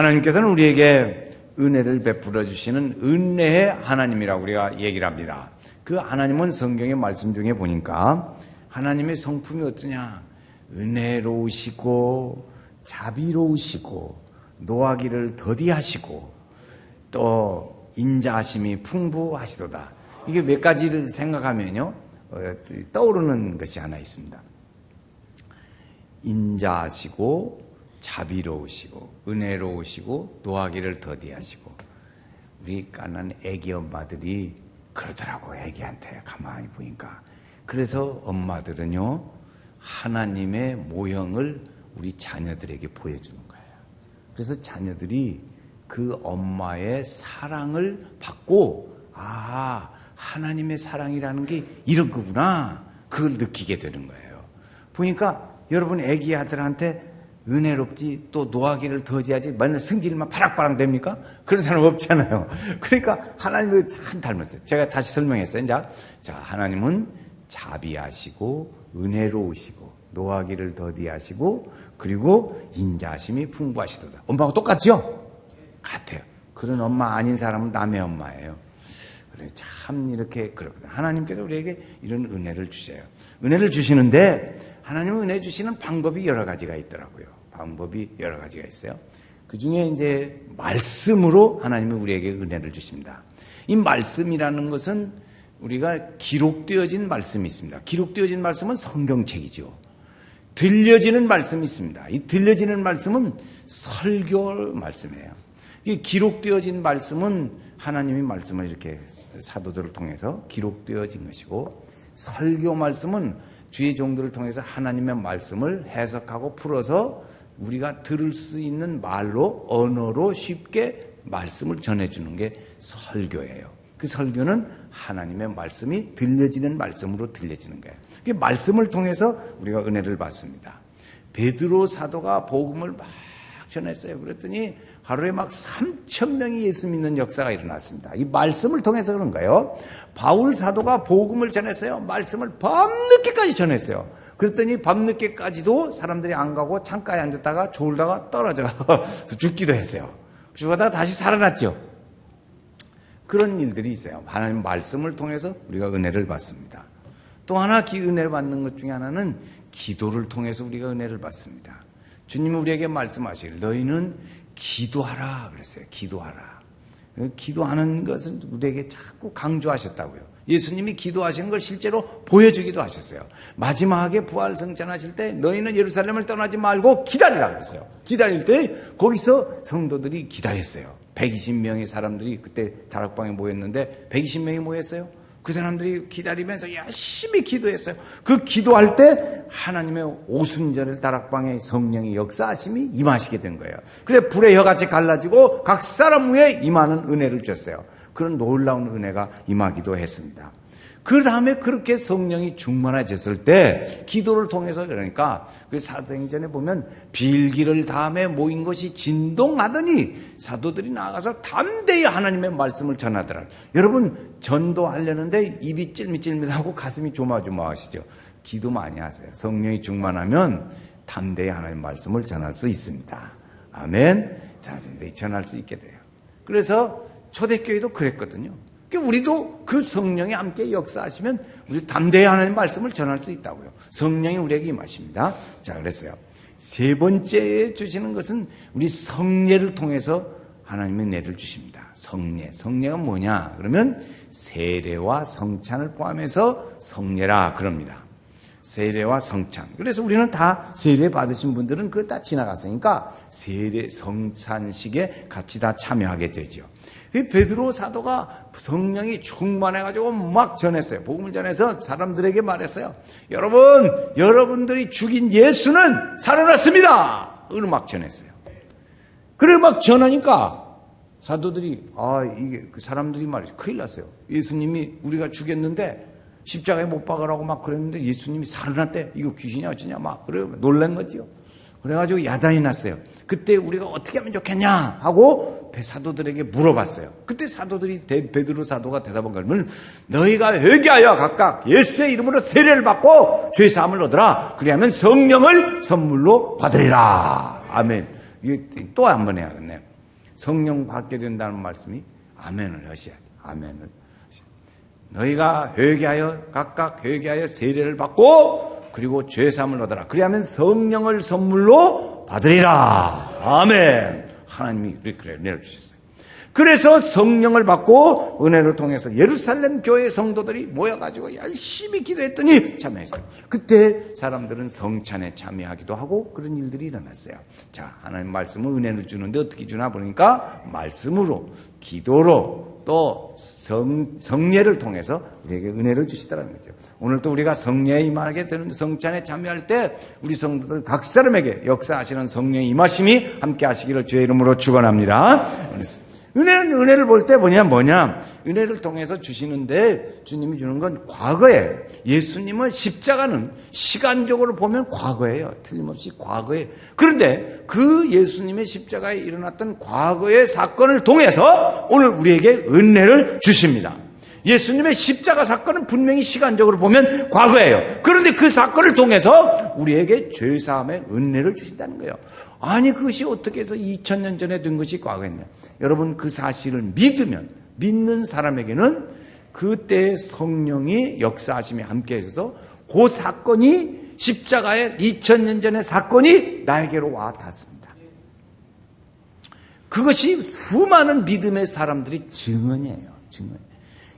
하나님께서는 우리에게 은혜를 베풀어 주시는 은혜의 하나님이라고 우리가 얘기를 합니다. 그 하나님은 성경의 말씀 중에 보니까 하나님의 성품이 어떠냐? 은혜로우시고 자비로우시고 노하기를 더디하시고 또 인자하심이 풍부하시도다. 이게 몇 가지를 생각하면요 떠오르는 것이 하나 있습니다. 인자하시고 자비로우시고 은혜로우시고 노하기를 더디하시고 우리 깐난 애기 엄마들이 그러더라고. 애기한테 가만히 보니까. 그래서 엄마들은요 하나님의 모형을 우리 자녀들에게 보여주는 거예요. 그래서 자녀들이 그 엄마의 사랑을 받고 하나님의 사랑이라는 게 이런 거구나 그걸 느끼게 되는 거예요. 보니까 여러분 애기 아들한테 은혜롭지 또 노하기를 더디하지 맨날 승질만 바락바락 됩니까? 그런 사람 없잖아요. 그러니까 하나님을 참 닮았어요. 제가 다시 설명했어요. 자, 하나님은 자비하시고 은혜로우시고 노하기를 더디하시고 그리고 인자하심이 풍부하시도다. 엄마하고 똑같죠? 같아요. 그런 엄마 아닌 사람은 남의 엄마예요. 그래 참 이렇게 그렇거든요. 하나님께서 우리에게 이런 은혜를 주세요. 은혜를 주시는데 하나님은 은혜 주시는 방법이 여러 가지가 있더라고요. 방법이 여러 가지가 있어요. 그 중에 이제 말씀으로 하나님은 우리에게 은혜를 주십니다. 이 말씀이라는 것은 우리가 기록되어진 말씀이 있습니다. 기록되어진 말씀은 성경책이죠. 들려지는 말씀이 있습니다. 이 들려지는 말씀은 설교 말씀이에요. 이 기록되어진 말씀은 하나님이 말씀을 이렇게 사도들을 통해서 기록되어진 것이고 설교 말씀은 주의 종들을 통해서 하나님의 말씀을 해석하고 풀어서 우리가 들을 수 있는 말로 언어로 쉽게 말씀을 전해주는 게 설교예요. 그 설교는 하나님의 말씀이 들려지는 말씀으로 들려지는 거예요. 그 말씀을 통해서 우리가 은혜를 받습니다. 베드로 사도가 복음을 막 전했어요. 그랬더니 하루에 막 3,000명이 예수 믿는 역사가 일어났습니다. 이 말씀을 통해서 그런 거예요. 바울 사도가 복음을 전했어요. 말씀을 밤늦게까지 전했어요. 그랬더니 밤늦게까지도 사람들이 안 가고 창가에 앉았다가 졸다가 떨어져서 죽기도 했어요. 죽어다가 다시 살아났죠. 그런 일들이 있어요. 하나님 말씀을 통해서 우리가 은혜를 받습니다. 또 하나 은혜를 받는 것 중에 하나는 기도를 통해서 우리가 은혜를 받습니다. 주님은 우리에게 말씀하시길 너희는 기도하라 그랬어요. 기도하라. 기도하는 것을 우리에게 자꾸 강조하셨다고요. 예수님이 기도하시는 걸 실제로 보여주기도 하셨어요. 마지막에 부활승천하실 때 너희는 예루살렘을 떠나지 말고 기다리라 그랬어요. 기다릴 때 거기서 성도들이 기다렸어요. 120명의 사람들이 그때 다락방에 모였는데 120명이 모였어요. 그 사람들이 기다리면서 열심히 기도했어요. 그 기도할 때 하나님의 오순절을 다락방에 성령의 역사하심이 임하시게 된 거예요. 그래 불의 혀같이 갈라지고 각 사람 위에 임하는 은혜를 줬어요. 그런 놀라운 은혜가 임하기도 했습니다. 그 다음에 그렇게 성령이 충만해졌을 때 기도를 통해서 그러니까 그 사도행전에 보면 빌기를 다음에 모인 것이 진동하더니 사도들이 나가서 담대히 하나님의 말씀을 전하더라. 여러분 전도하려는데 입이 찔밋찔밋하고 가슴이 조마조마하시죠. 기도 많이 하세요. 성령이 충만하면 담대히 하나님의 말씀을 전할 수 있습니다. 아멘. 자, 전할 수 있게 돼요. 그래서 초대교회도 그랬거든요. 우리도 그 성령이 함께 역사하시면 우리 담대히 하나님 말씀을 전할 수 있다고요. 성령이 우리에게 임하십니다. 자, 그랬어요. 세 번째 주시는 것은 우리 성례를 통해서 하나님의 은혜를 주십니다. 성례. 성례가 뭐냐? 그러면 세례와 성찬을 포함해서 성례라 그럽니다. 세례와 성찬. 그래서 우리는 다 세례 받으신 분들은 그거 다 지나갔으니까 세례 성찬식에 같이 다 참여하게 되죠. 베드로 사도가 성령이 충만해가지고 막 전했어요. 복음을 전해서 사람들에게 말했어요. 여러분들이 죽인 예수는 살아났습니다. 이걸 막 전했어요. 그래 막 전하니까 사도들이 이게 사람들이 말이죠. 큰일 났어요. 예수님이 우리가 죽였는데 십자가에 못 박으라고 막 그랬는데 예수님이 살아났대. 이거 귀신이 어쩌냐 막 그래 놀란 거죠. 그래가지고 야단이 났어요. 그때 우리가 어떻게 하면 좋겠냐 하고 사도들에게 물어봤어요. 그때 사도들이 베드로 사도가 대답한 거는 너희가 회개하여 각각 예수의 이름으로 세례를 받고 죄 사함을 얻으라. 그리하면 성령을 선물로 받으리라. 아멘. 이게 또 한 번 해야겠네. 성령 받게 된다는 말씀이 아멘을 하셔야 돼요. 아멘을. 너희가 회개하여 각각 회개하여 세례를 받고 그리고 죄사함을 얻어라. 그리하면 성령을 선물로 받으리라. 아멘. 하나님이 그렇게 은혜를 주셨어요. 그래서 성령을 받고 은혜를 통해서 예루살렘 교회 성도들이 모여가지고 열심히 기도했더니 참여했어요. 그때 사람들은 성찬에 참여하기도 하고 그런 일들이 일어났어요. 자, 하나님 말씀은 은혜를 주는데 어떻게 주나 보니까 말씀으로, 기도로, 또 성례를 통해서 우리에게 은혜를 주시더라는 거죠. 오늘 또 우리가 성례에 임하게 되는 성찬에 참여할 때 우리 성도들 각 사람에게 역사하시는 성령의 임하심이 함께 하시기를 주의 이름으로 축원합니다. 은혜를 볼 때 뭐냐? 은혜를 통해서 주시는데 주님이 주는 건 과거예요. 예수님은 십자가는 시간적으로 보면 과거예요. 틀림없이 과거예요. 그런데 그 예수님의 십자가에 일어났던 과거의 사건을 통해서 오늘 우리에게 은혜를 주십니다. 예수님의 십자가 사건은 분명히 시간적으로 보면 과거예요. 그런데 그 사건을 통해서 우리에게 죄사함의 은혜를 주신다는 거예요. 아니 그것이 어떻게 해서 2000년 전에 된 것이 과거였냐. 여러분 그 사실을 믿는 사람에게는 그때의 성령이 역사하심이 함께 있어서 그 사건이 십자가의 2000년 전의 사건이 나에게로 와 닿습니다. 그것이 수많은 믿음의 사람들이 증언이에요.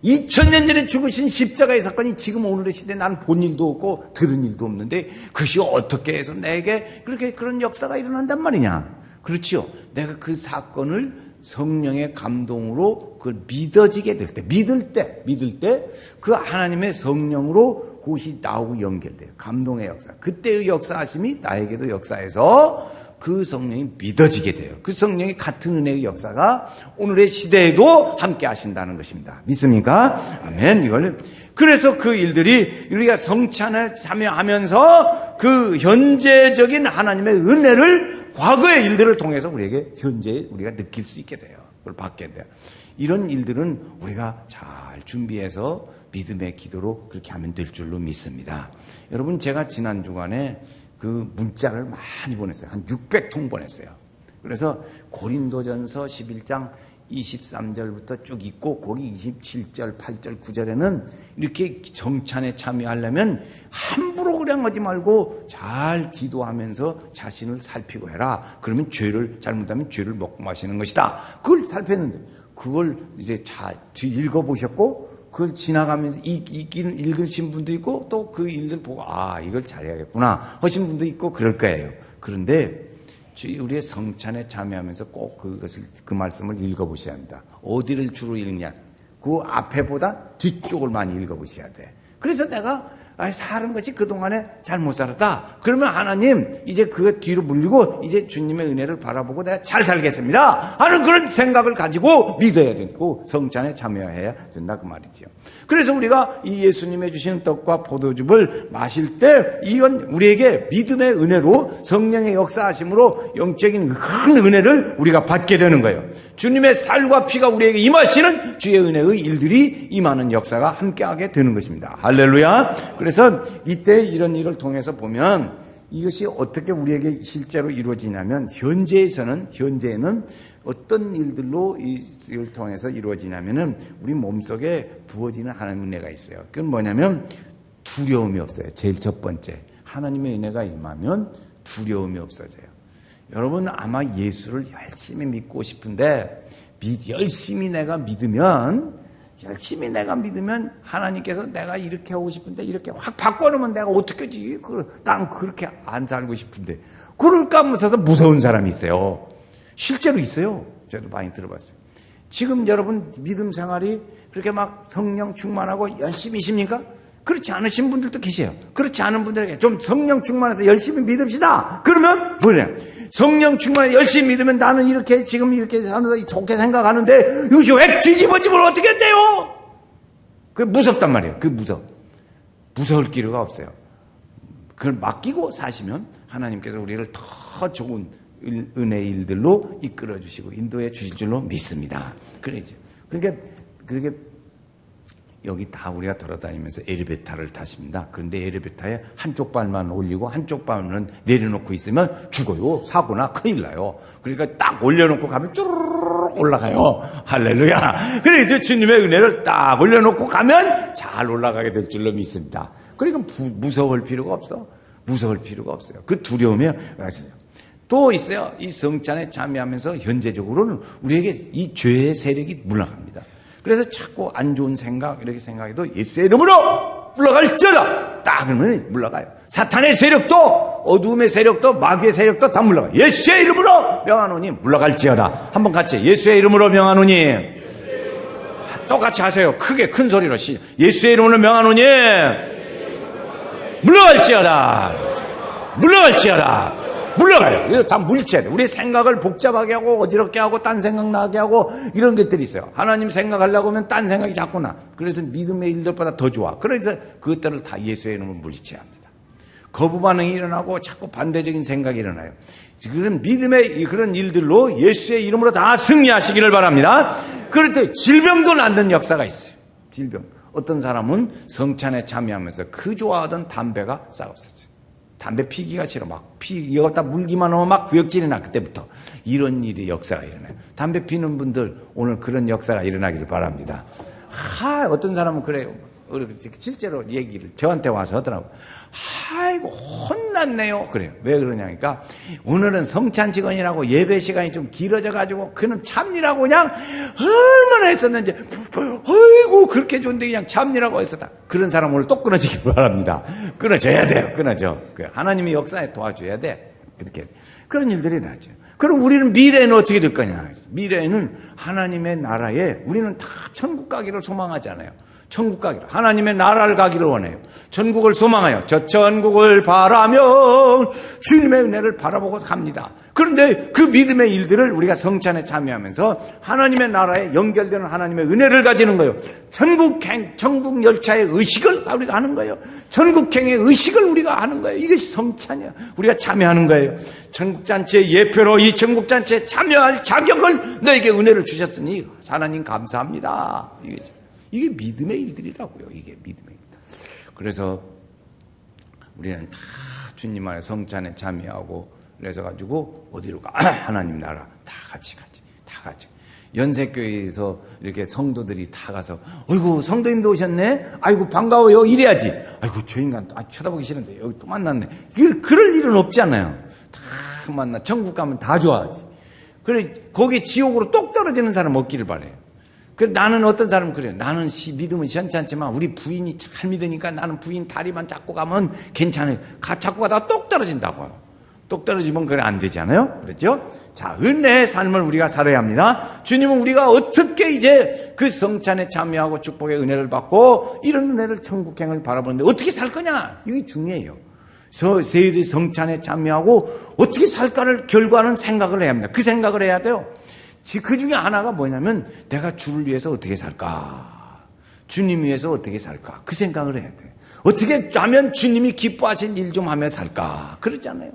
2000년 전에 죽으신 십자가의 사건이 지금 오늘의 시대에 나는 본 일도 없고 들은 일도 없는데 그것이 어떻게 해서 내게 그렇게 그런 역사가 일어난단 말이냐. 그렇지요. 내가 그 사건을 성령의 감동으로 그걸 믿어지게 될 때, 믿을 때 그 하나님의 성령으로 그것이 나오고 연결돼요. 감동의 역사. 그때의 역사하심이 나에게도 역사해서 그 성령이 믿어지게 돼요. 그 성령이 같은 은혜의 역사가 오늘의 시대에도 함께 하신다는 것입니다. 믿습니까? 아멘. 그래서 그 일들이 우리가 성찬에 참여하면서 그 현재적인 하나님의 은혜를 과거의 일들을 통해서 우리에게 현재 우리가 느낄 수 있게 돼요. 그걸 받게 돼요. 이런 일들은 우리가 잘 준비해서 믿음의 기도로 그렇게 하면 될 줄로 믿습니다. 여러분 제가 지난 주간에 그 문자를 많이 보냈어요. 한 600통 보냈어요. 그래서 고린도전서 11장 23절부터 쭉 있고 거기 27절, 8절, 9절에는 이렇게 정찬에 참여하려면 함부로 그냥 하지 말고 잘 기도하면서 자신을 살피고 해라. 그러면 잘못하면 죄를 먹고 마시는 것이다. 그걸 살폈는데 그걸 이제 잘 읽어보셨고 그걸 지나가면서 읽으신 분도 있고 또 그 일들 보고 이걸 잘해야겠구나 하신 분도 있고 그럴 거예요. 그런데 우리의 성찬에 참여하면서 꼭 그 말씀을 읽어보셔야 합니다. 어디를 주로 읽냐? 그 앞에보다 뒤쪽을 많이 읽어보셔야 돼. 그래서 내가 사는 것이 그동안에 잘못 살았다. 그러면 하나님 이제 그거 뒤로 물리고 이제 주님의 은혜를 바라보고 내가 잘 살겠습니다 하는 그런 생각을 가지고 믿어야 되고 성찬에 참여해야 된다 그 말이지요. 그래서 우리가 이 예수님의 주시는 떡과 포도즙을 마실 때 이건 우리에게 믿음의 은혜로 성령의 역사하심으로 영적인 큰 은혜를 우리가 받게 되는 거예요. 주님의 살과 피가 우리에게 임하시는 주의 은혜의 일들이 임하는 역사가 함께하게 되는 것입니다. 할렐루야. 그래서 이때 이런 일을 통해서 보면 이것이 어떻게 우리에게 실제로 이루어지냐면 현재에는 어떤 일들로 이를 통해서 이루어지냐면은 우리 몸속에 부어지는 하나님의 은혜가 있어요. 그건 뭐냐면 두려움이 없어요. 제일 첫 번째. 하나님의 은혜가 임하면 두려움이 없어져요. 여러분 아마 예수를 열심히 믿고 싶은데 열심히 내가 믿으면 하나님께서 내가 이렇게 하고 싶은데 이렇게 확 바꿔놓으면 내가 어떻게 하지? 난 그렇게 안 살고 싶은데 그럴까 하면서 무서운 사람이 있어요. 실제로 있어요. 저도 많이 들어봤어요. 지금 여러분 믿음 생활이 그렇게 막 성령 충만하고 열심히십니까? 그렇지 않으신 분들도 계세요. 그렇지 않은 분들에게 좀 성령 충만해서 열심히 믿읍시다. 그러면 뭐냐? 성령 충만해 열심히 믿으면 나는 지금 이렇게 사면서 좋게 생각하는데 이것이 왜 뒤집어지면 어떻게 한대요? 그게 무섭단 말이에요. 그게 무서울 필요가 없어요. 그걸 맡기고 사시면 하나님께서 우리를 더 좋은 은혜의 일들로 이끌어 주시고 인도해 주실 줄로 믿습니다. 그러니까 여기 다 우리가 돌아다니면서 엘리베이터를 타십니다. 그런데 엘리베이터에 한쪽 발만 올리고 한쪽 발은 내려놓고 있으면 죽어요. 사고나 큰일 나요. 그러니까 딱 올려놓고 가면 쭈르르 올라가요. 할렐루야. 그래서 주님의 은혜를 딱 올려놓고 가면 잘 올라가게 될 줄로 믿습니다. 그러니까 무서울 필요가 없어. 무서울 필요가 없어요. 그 두려움이 또 있어요. 이 성찬에 참여하면서 현재적으로는 우리에게 이 죄의 세력이 물러갑니다. 그래서 자꾸 안 좋은 생각 이렇게 생각해도 예수의 이름으로 물러갈지어다. 딱 그러면 물러가요. 사탄의 세력도 어두움의 세력도 마귀의 세력도 다 물러가요. 예수의 이름으로 명하노니 물러갈지어다. 한번 같이 예수의 이름으로 명하노니. 똑같이 하세요. 크게 큰 소리로 예수의 이름으로 명하노니 물러갈지어다. 물러갈지어다. 물러가요. 이거 다 물체돼. 우리 생각을 복잡하게 하고 어지럽게 하고 딴 생각 나게 하고 이런 것들이 있어요. 하나님 생각하려고 하면 딴 생각이 자꾸 나. 그래서 믿음의 일들보다 더 좋아. 그래서 그것들을 다 예수의 이름으로 물리쳐야 합니다. 거부 반응이 일어나고 자꾸 반대적인 생각이 일어나요. 그런 믿음의 그런 일들로 예수의 이름으로 다 승리하시기를 바랍니다. 그럴 때 질병도 낫는 역사가 있어요. 질병. 어떤 사람은 성찬에 참여하면서 그 좋아하던 담배가 싹 없었어요. 담배 피기가 싫어. 이거 다 물기만 하면 막 구역질이 나, 그때부터. 이런 일이 역사가 일어나요. 담배 피는 분들, 오늘 그런 역사가 일어나기를 바랍니다. 어떤 사람은 그래요. 실제로 얘기를 저한테 와서 하더라고요. 아이고, 혼났네요. 그래요. 왜 그러냐니까, 오늘은 성찬 시간이라고 예배 시간이 좀 길어져가지고, 그는 참니라고 그냥 얼마나 했었는지, 아이고, 그렇게 좋은데 그냥 참니라고 했었다. 그런 사람 오늘 또 끊어지길 바랍니다. 끊어져야 돼요. 끊어져. 하나님의 역사에 도와줘야 돼. 이렇게. 그런 일들이 나죠. 그럼 우리는 미래에는 어떻게 될 거냐? 미래에는 하나님의 나라에 우리는 다 천국 가기를 소망하잖아요. 천국 가기를, 하나님의 나라를 가기를 원해요. 천국을 소망하여 저 천국을 바라며 주님의 은혜를 바라보고 갑니다. 그런데 그 믿음의 일들을 우리가 성찬에 참여하면서 하나님의 나라에 연결되는 하나님의 은혜를 가지는 거예요. 천국 열차의 의식을 우리가 하는 거예요. 천국행의 의식을 우리가 하는 거예요. 이것이 성찬이야. 우리가 참여하는 거예요. 천국잔치의 예표로 이 천국잔치에 참여할 자격을 너에게 은혜를 주셨으니 하나님 감사합니다. 이게 믿음의 일들이라고요. 이게 믿음의 일들. 그래서 우리는 다 주님 안에 성찬에 참여하고 그래서 가지고 어디로 가? 하나님 나라 다 같이. 연세교회에서 이렇게 성도들이 다 가서 어이구 성도님도 오셨네? 아이고 반가워요. 이래야지. 아이고 저 인간 또 쳐다보기 싫은데 여기 또 만났네. 그럴 일은 없잖아요. 다 만나. 천국 가면 다 좋아하지. 그래 거기 지옥으로 똑 떨어지는 사람 없기를 바래요. 나는 어떤 사람은 그래요. 나는 믿음은 시원찮지만 우리 부인이 잘 믿으니까 나는 부인 다리만 잡고 가면 괜찮아요. 잡고 가다가 똑 떨어진다고요. 똑 떨어지면 그래 안 되잖아요. 그렇죠? 자, 은혜의 삶을 우리가 살아야 합니다. 주님은 우리가 어떻게 이제 그 성찬에 참여하고 축복의 은혜를 받고 이런 은혜를 천국행을 바라보는데 어떻게 살 거냐? 이게 중요해요. 세일의 성찬에 참여하고 어떻게 살까를 결과는 생각을 해야 합니다. 그 생각을 해야 돼요. 그 중에 하나가 뭐냐면 내가 주를 위해서 어떻게 살까? 주님 위해서 어떻게 살까? 그 생각을 해야 돼. 어떻게 하면 주님이 기뻐하신 일 좀 하며 살까? 그러잖아요.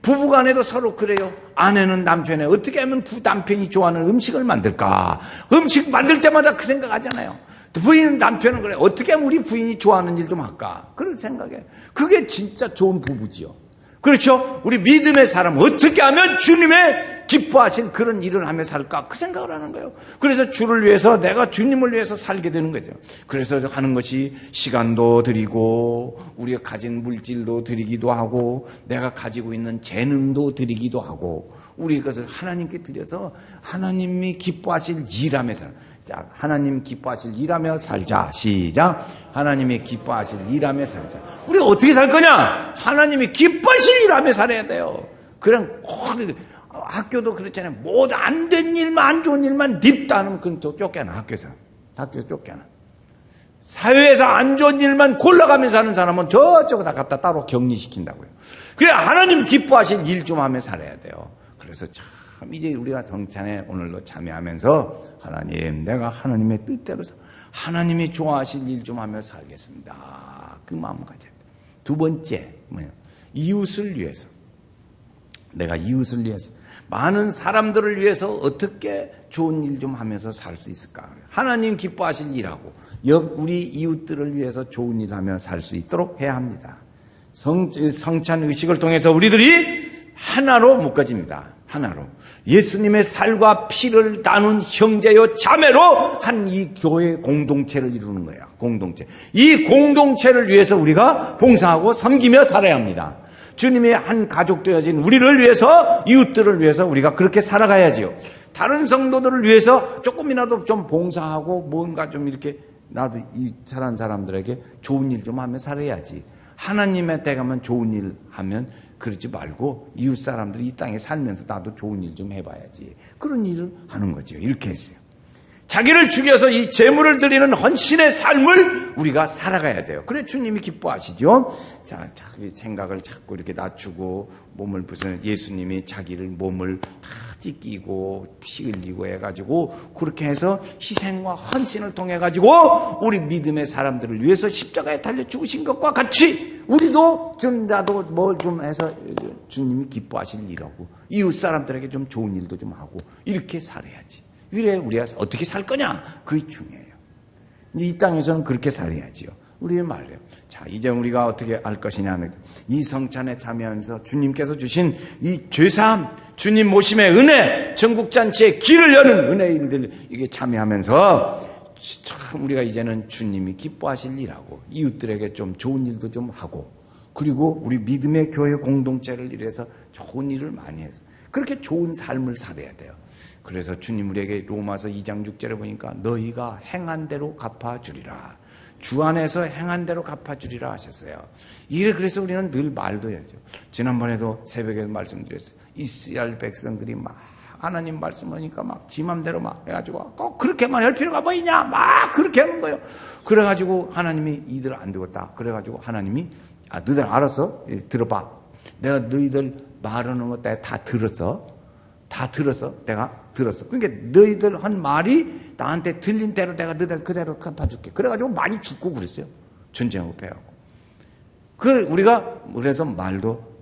부부간에도 서로 그래요. 아내는 남편에 어떻게 하면 남편이 좋아하는 음식을 만들까? 음식 만들 때마다 그 생각하잖아요. 부인은 남편은 그래. 어떻게 하면 우리 부인이 좋아하는 일 좀 할까? 그런 생각에. 그게 진짜 좋은 부부지요. 그렇죠? 우리 믿음의 사람 어떻게 하면 주님의 기뻐하신 그런 일을 하며 살까? 그 생각을 하는 거예요. 그래서 주를 위해서 내가 주님을 위해서 살게 되는 거죠. 그래서 하는 것이 시간도 드리고 우리가 가진 물질도 드리기도 하고 내가 가지고 있는 재능도 드리기도 하고 우리 것을 하나님께 드려서 하나님이 기뻐하실 일하며 살아. 자, 하나님 기뻐하실 일하며 살자. 시작. 하나님이 기뻐하실 일하며 살자. 우리가 어떻게 살 거냐? 하나님이 기뻐하실 일하며 살아야 돼요. 그냥 학교도 그렇잖아요. 모두 안 된 일만, 안 좋은 일만 립다 하면 그건 쫓겨나. 학교에서 쫓겨나. 사회에서 안 좋은 일만 골라가면서 하는 사람은 저쪽에다 갖다 따로 격리시킨다고요. 그래 하나님 기뻐하실 일 좀 하며 살아야 돼요. 그래서 참 이제 우리가 성찬에 오늘도 참여하면서 하나님 내가 하나님의 뜻대로 하나님이 좋아하실 일 좀 하며 살겠습니다. 그 마음 가져야 돼요. 두 번째 뭐예요? 이웃을 위해서. 내가 이웃을 위해서 많은 사람들을 위해서 어떻게 좋은 일 좀 하면서 살 수 있을까? 하나님 기뻐하실 일하고 우리 이웃들을 위해서 좋은 일 하며 살 수 있도록 해야 합니다. 성찬 의식을 통해서 우리들이 하나로 묶어집니다. 하나로. 예수님의 살과 피를 나눈 형제요 자매로 한 이 교회 공동체를 이루는 거예요. 공동체. 이 공동체를 위해서 우리가 봉사하고 섬기며 살아야 합니다. 주님의 한 가족 되어진 우리를 위해서, 이웃들을 위해서 우리가 그렇게 살아가야지요. 다른 성도들을 위해서 조금이라도 좀 봉사하고 뭔가 좀 이렇게 나도 이 사는 사람들에게 좋은 일 좀 하며 살아야지. 하나님의 때 가면 좋은 일 하면 그러지 말고 이웃 사람들이 이 땅에 살면서 나도 좋은 일 좀 해봐야지. 그런 일을 하는 거죠. 이렇게 했어요. 자기를 죽여서 이 제물을 드리는 헌신의 삶을 우리가 살아가야 돼요. 그래 주님이 기뻐하시죠. 자, 자기 생각을 자꾸 이렇게 낮추고 몸을 무슨 예수님이 자기를 몸을 다 찢기고 피 흘리고 해가지고 그렇게 해서 희생과 헌신을 통해 가지고 우리 믿음의 사람들을 위해서 십자가에 달려 죽으신 것과 같이 우리도 좀 나도 뭘 좀 해서 주님이 기뻐하실 일하고 이웃 사람들에게 좀 좋은 일도 좀 하고 이렇게 살아야지. 그래 우리가 어떻게 살 거냐? 그게 중요해요. 이 땅에서는 그렇게 살아야지요. 우리 말이에요. 자, 이제 우리가 어떻게 할 것이냐는 이 성찬에 참여하면서 주님께서 주신 이 죄사함, 주님 모심의 은혜, 전국잔치의 길을 여는 은혜 일들 이게 참여하면서 참 우리가 이제는 주님이 기뻐하실 일하고 이웃들에게 좀 좋은 일도 좀 하고 그리고 우리 믿음의 교회 공동체를 이래서 좋은 일을 많이 해서 그렇게 좋은 삶을 살아야 돼요. 그래서 주님 우리에게 로마서 2장 6절에 보니까 너희가 행한 대로 갚아주리라. 주 안에서 행한 대로 갚아주리라 하셨어요. 그래서 우리는 늘 말도 해야죠. 지난번에도 새벽에 말씀드렸어요. 이스라엘 백성들이 막 하나님 말씀하니까 막 지 맘대로 막 해가지고 꼭 그렇게만 할 필요가 뭐 있냐 막 그렇게 하는 거예요. 그래가지고 하나님이 이들 안 되겠다. 그래가지고 하나님이 너희들 알았어? 들어봐. 내가 너희들 말하는 거 다 들었어. 다 들었어. 내가 들었어. 그러니까 너희들 한 말이 나한테 들린 대로 내가 너희들 그대로 갚아줄게. 그래가지고 많이 죽고 그랬어요. 전쟁하고 패하고. 우리가 그래서 말도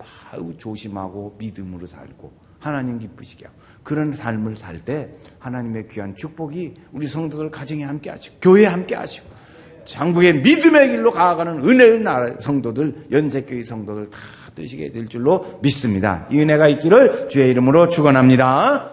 조심하고 믿음으로 살고 하나님 기쁘시게 하고 그런 삶을 살 때 하나님의 귀한 축복이 우리 성도들 가정에 함께 하시고 교회에 함께 하시고 장국의 믿음의 길로 가아가는 은혜의 나라 성도들 연세교회 성도들 다 되시게 될 줄로 믿습니다. 이 은혜가 있기를 주의 이름으로 축원합니다.